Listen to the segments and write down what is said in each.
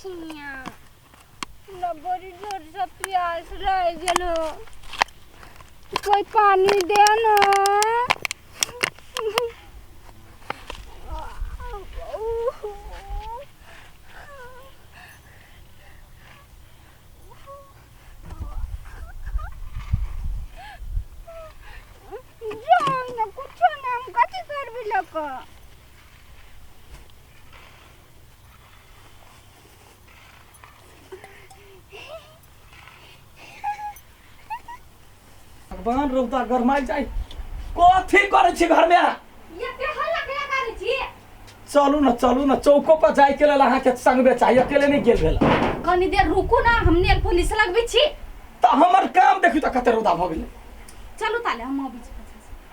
छिया ना बड़ी जोर से प्यास रह गेलो कोई पानी दे ना कुछ नाम कथी करबी लोग भगवान रौदा गरमाई जाई कथी करे छी घर में ये के हल्ला के करे छी चलू न चौको पर जाय के लेल अहाँ के संग में चाहिए अकेले नहीं गेल भेल कनी देर रुकू ना हमने पुलिस लगबी छी त हमर काम देखू त कते रौदा भ गेलै चलू ताले हम अभी छी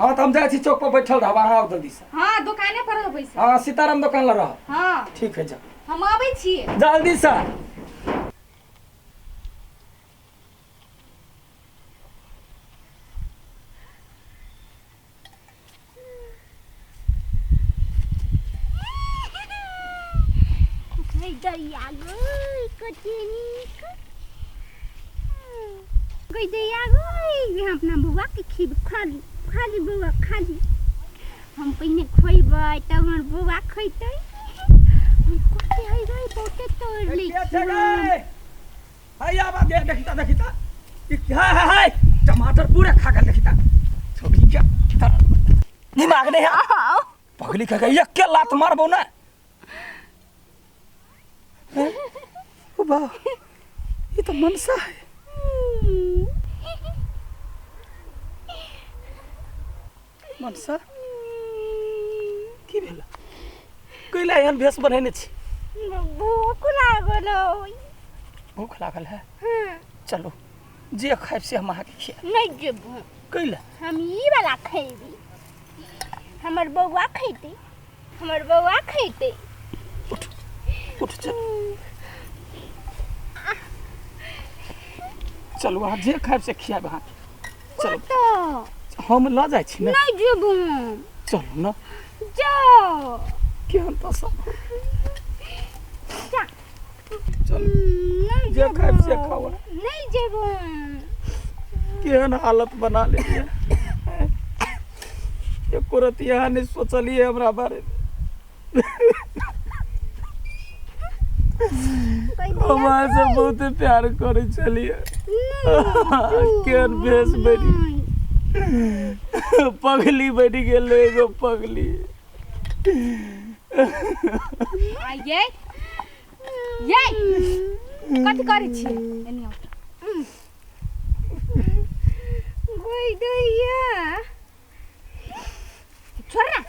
हां त हम जाय छी चौक पर बैठल रहब अहाँ आउ जल्दी से हां दुकाने पर रहबै से हां सीताराम दुकान ल रह हां ठीक है जा हम आबै छी जल्दी से दैया गई कचनी गई दैया गई हम अपना बुआ के खीब खाली बुआ खाली हम पहिने खोइबै तब हमर बुआ खइतै हम कोते आई गई बहुते तोड़ ली हाय आबा देखिता हाय टमाटर पूरा खा गल देखिता छोड़ी क्या दिमाग नहीं है पगली का एक के लात मारबो ना ओ बा ये तो मनसा है मनसा की भेला कइला एहन भेष बनेने छी भूख लागल भूख लागल है चलो जे खाइब से हम अहाँ के खिया नहीं जेबू कइला हम ई वाला खइबी हमर बौआ खइते उठ चलो वहाँ जे खाइब से खियाब अहाँ चलो तो हम ल जाय छी ना नहीं जेबू चलो ना जाओ केहन तो सब जा चल नहीं जे खाइब से खाओ नहीं जेबू केहन हालत बना ले एको रति यहाँ नहीं सोचलिए हमरा बारे में हमारे से बहुत प्यार करे चलिए केहन भेष बनी पगली बनी गेल एगो पगली ये कथी करै छी एनी गोई दैया छोड़ ना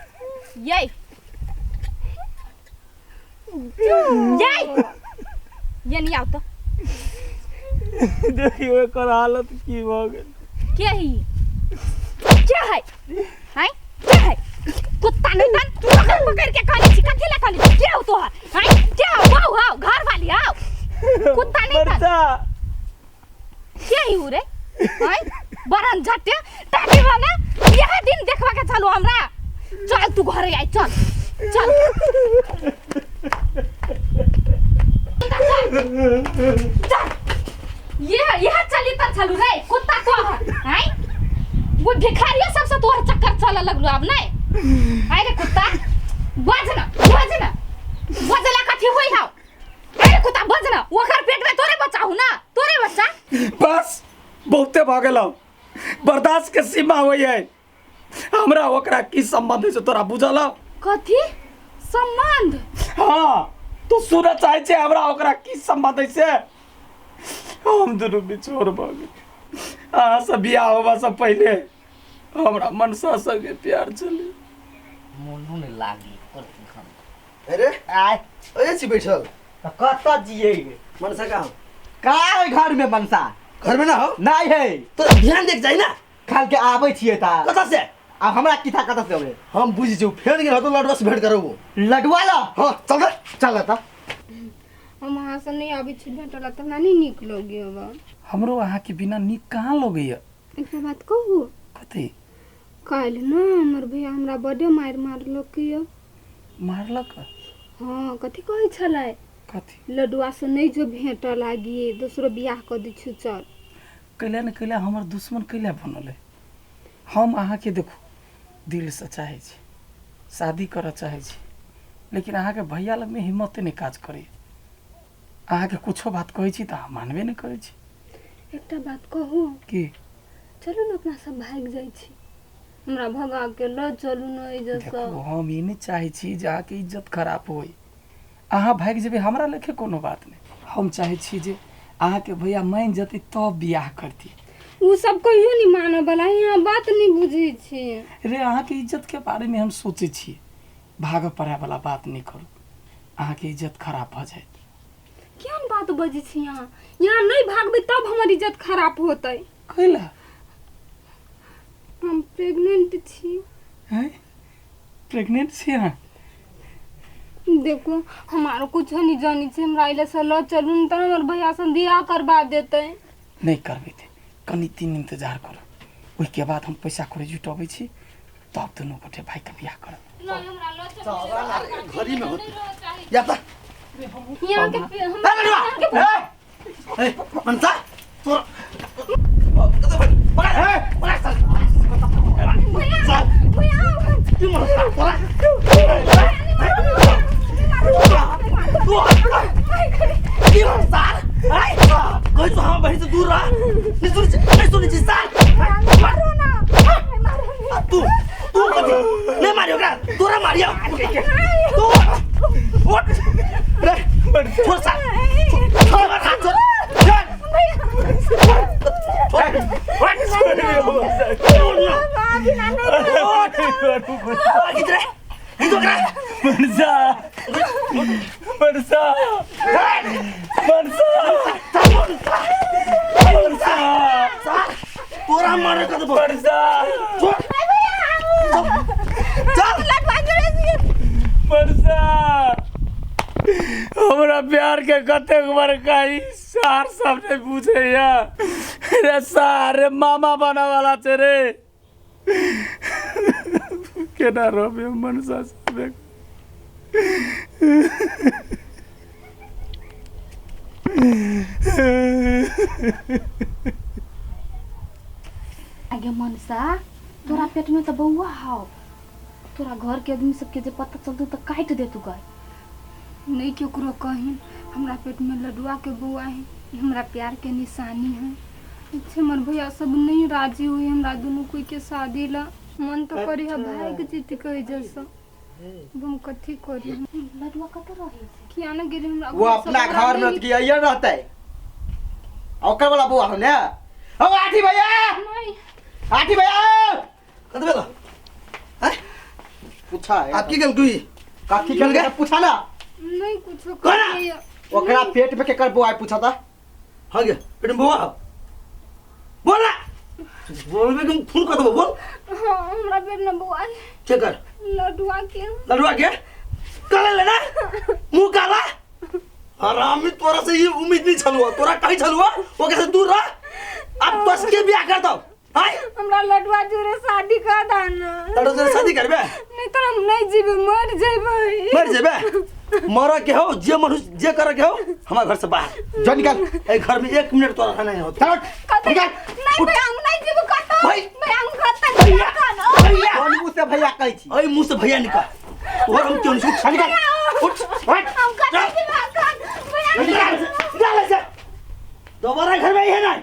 ये नहीं आओ तो देखियो एकर हालत की भ गेल क्या है कुत्ता नहीं तन पकड़ के खाली छी कथि ला खाली क्या हो तो है क्या आओ घर वाली आओ कुत्ता नहीं तन क्या ही हो रे है बरन झटे टाटी वाला यह दिन देखवा के चलो हमरा चल तू घरे आई चल यह चली तर चलू रे कुत्ता तो है वो भिखारिया सबसे तोहर चक्कर चला लगलो अब नहीं अरे कुत्ता बजना बजला कथी होई हाउ अरे कुत्ता बजना ओकर पेट में तोरे बच्चा हूं ना तोरे बच्चा बस बहुते भ गेलौ बर्दाश्त के सीमा होई है हमरा ओकरा की संबंध है तोरा बुझल कथी संबंध हां तू सुन चाहे छे हमरा ओकरा की संबंध है से हम दुनु बिछोड़ भ गेल आ सब बियाह होबा से पहले हमरा मनसा संगे प्यार चले मोनू ने लागी करती हम अरे आय ओए छी बैठल कत्ता जिए मनसा कहाँ का है घर में मनसा घर में ना हो नहीं है तो ध्यान देख जाई ना खाल के आबै छिए ता कता से अब हमरा किथा कता से होबे हम बुझ जो फेर गेल तो लड़वा से भेंट करबो लडुआ ला हां चल चल ता हम वहां से नहीं आबी छी भेटला त नानी निक लोगी अब हमरो अहाँ के बिना नीक कहाँ लगैया एकटा बात कहू कथी काल ना हमर भैया हमरा बड़े मारलक कियो मारलक हां कथी कहै छलै कथी लडुआ से नहीं जो भेंट लागी दूसरो बियाह कर दी छु चल कैला न कैला हमर दुश्मन कैला बनल है हम अहाँ के देखो दिल से चाहे छी शादी कर चाहे छी लेकिन अहाँ के भैया लग में हिम्मत नहीं काज करे अहाँ के कुछो बात कहै छी त मानबे नहीं करे छी एकटा बात कहू की चलू न अपना सब भाग जाई छी हमरा भगा के ल चलू न इज्जत देखो हम ई नहीं चाहे छी जे अहाँ के इज्जत खराब होई अहाँ भाग जेबे हमरा लेखे कोनो बात नहीं हम चाहे छी जे अहाँ के भैया मान जती तब बियाह करती उ सब कहियो नहीं माने वाला यहाँ बात नहीं बुझी छी रे अहाँ के इज्जत के बारे में हम सोचे छी भाग पड़े वाला बात नहीं करू अहाँ के इज्जत खराब भ जाए केहन बात बजी छी यहाँ नहीं भागबे तब हमर इज्जत खराब होतै कैला हम प्रेग्नेंट छी हैं प्रेग्नेंट छी अहाँ देखो हमारो कुछ नहीं जानी छे हमरा इले से ल चलू न त हमर भैया से बियाह करवा देते नहीं करबे थे कनी 3 इंतजार करो ओइ के बाद हम पैसा करे जुटाबै छी तब दोनों गोटे भाई के बियाह करब नहीं हमरा ल चलू घरी में होती या ता यहाँ के हम ए मनसा तोरा कत पकड़ ए पकड़ चल भैया तू मनसा तोरा की मनसा आई कोई तो हम बहिं से दूर रहा नहीं सुनी जी साल मारो ना तू कथी नहीं मारियो का तोरा मारियो तू उठ रे छोड़ सा छोड़ मत हाथ छोड़ तोरा मारे का तो हमरा प्यार के कतेक बार कही सार सब ने पूछे या रे सारे मामा बना वाला छे रे केना रहबे मनसा सब आगे मनसा तोरा पेट में तो बउआ हाउ तोरा घर के आदमी सबके जे पता चलतौ तो काट दे तू गए नहीं केकरो कहीं हमरा पेट में लडुआ के बउआ है हमरा प्यार के निशानी है अच्छे हमर भैया सब नहीं राजी हुई हमरा दोनों कोई के शादी ला मन तो करी है भाई के जीत कह जैसा हम कथी करी लडुआ कत रहे किया ना गिरी हमरा वो अपना घर में किया ये रहता है ओकर वाला बुआ हो ने ओ आठी भैया नहीं आठी भैया कत बेला हैं पूछा है आपकी गलती काठी खेल गया पूछा ना नहीं कुछ करा ओकरा पेट पे केकर बुआ पूछा था हां गे पेट में बुआ बोल ना बोल में तुम फोन कर दो बोल हां हमरा पेट में बुआ है चेक कर लडुआ के काला लेना मुंह काला हरामी तोरा से ये उम्मीद नहीं छलुआ तोरा कहीं छलुआ वो कैसे दूर रह अब बस के बियाह कर दो हाय हमरा लडुआ जोरे शादी कर दाना लडुआ जोरे शादी करबे नहीं तो हम नहीं जीबे मर जेबे मर के हो जे मनुष्य जे कर के हो हमारे घर से बाहर जा निकल ए घर में 1 मिनट तोरा रहना नहीं होता निकल नहीं भैया हम नहीं जीबे कतो भाई भैया हम खाता भैया खाना भैया कौन मुंह से भैया कहै छी ओए मुंह से भैया निकल और हम क्यों नहीं निकल उठ हट हम खाता भैया निकल से दोबारा घर में ही है ना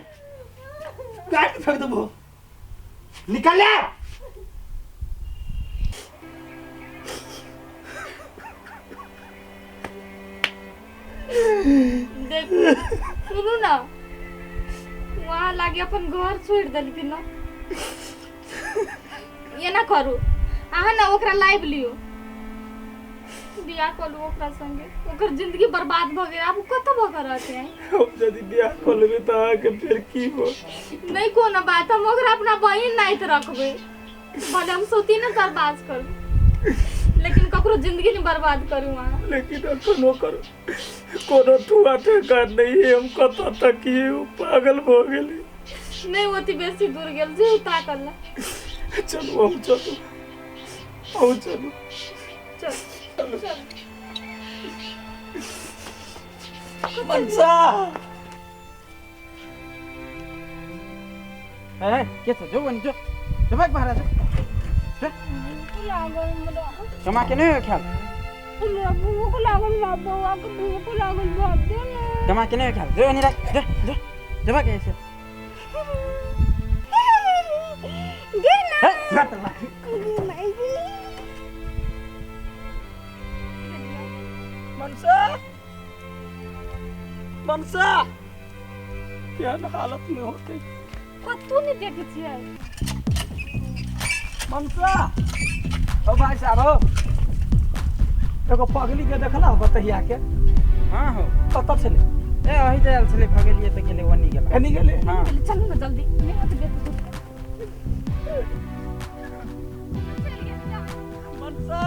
काट फेंक दो निकल ले देख सुनो ना वहाँ लागे अपन घर छोड़ देलकी ना ये ना करू आहा ना ओकरा लाइव लियो बियाह करू ओकरा संगे ओकर जिंदगी बर्बाद भ गेल अब कत भ रहते हैं हम यदि बियाह कर लेबे त आके फिर की हो नहीं कोनो बात हम ओकरा अपना बहिन नाइत रखबे भले हम सोती ना बर्बाद करू लेकिन ककरो जिंदगी नहीं बर्बाद करू वहाँ लेकिन कोनो कोनो ठुआ ठेका नहीं है हम कत तक ये पागल हो गेली नहीं होती बेसी दूर गेल जे उता करला चलो हम चलो चल चल मनसा ए के छ जो भने जो भाग बाहर जो लागल मला कमा के नहीं ख्याल हमरा भूख लागल बा बउआ के भूख लागल बा दे ना कमा के नहीं ख्याल जो अनि राख जो भाग ऐसे दे ना मत ला मनसा मनसा क्या हालत में होते कतू नहीं देखे छियै मनसा ओ भाई साहब हो एगो पगली के देखला बतहिया के हां हो कत छले ए ओहि जायल छले भगेलिए त गेले वनी गेला एनी गेले हां चल ना जल्दी नहीं हाथ दे मनसा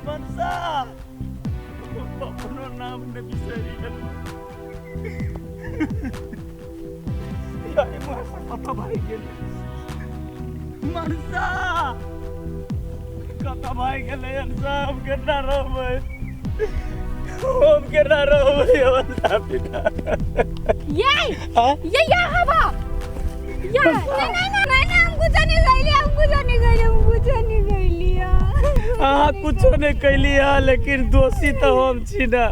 मनसा अपनो नाम ने बिसरी गेल यानी मुझे पता भाई गेल मनसा कता भाई गेले सब के ना रहबै हम के ना रहबै मनसा पिता ये यहाँ बा या नहीं हमको जाने गईली हाँ कुछ नहीं कैली है लेकिन दोषी तो हम छी ना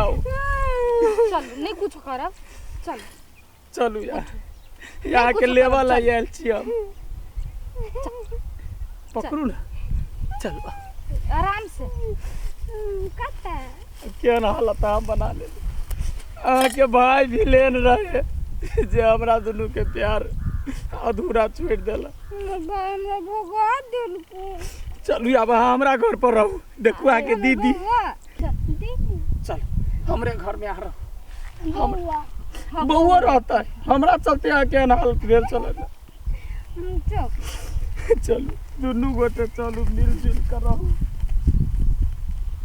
आओ चल नहीं कुछ करब चल चलू यार यहाँ के लेवल आयल छी हम पकड़ू ना चलो आराम से कता क्या ना हालत हम बना ले के भाई भी लेन रहे जे हमरा दोनों के प्यार अधूरा छोड़ देला हमरा भगा देल को चलू अब हमरा घर पर रहू देखू आके दीदी चल हमरे घर में आ रहो बउआ रहता है हमरा चलते आके ना हालत भेल चल चलू दुनू गोटे चलू मिलजुल कर रहू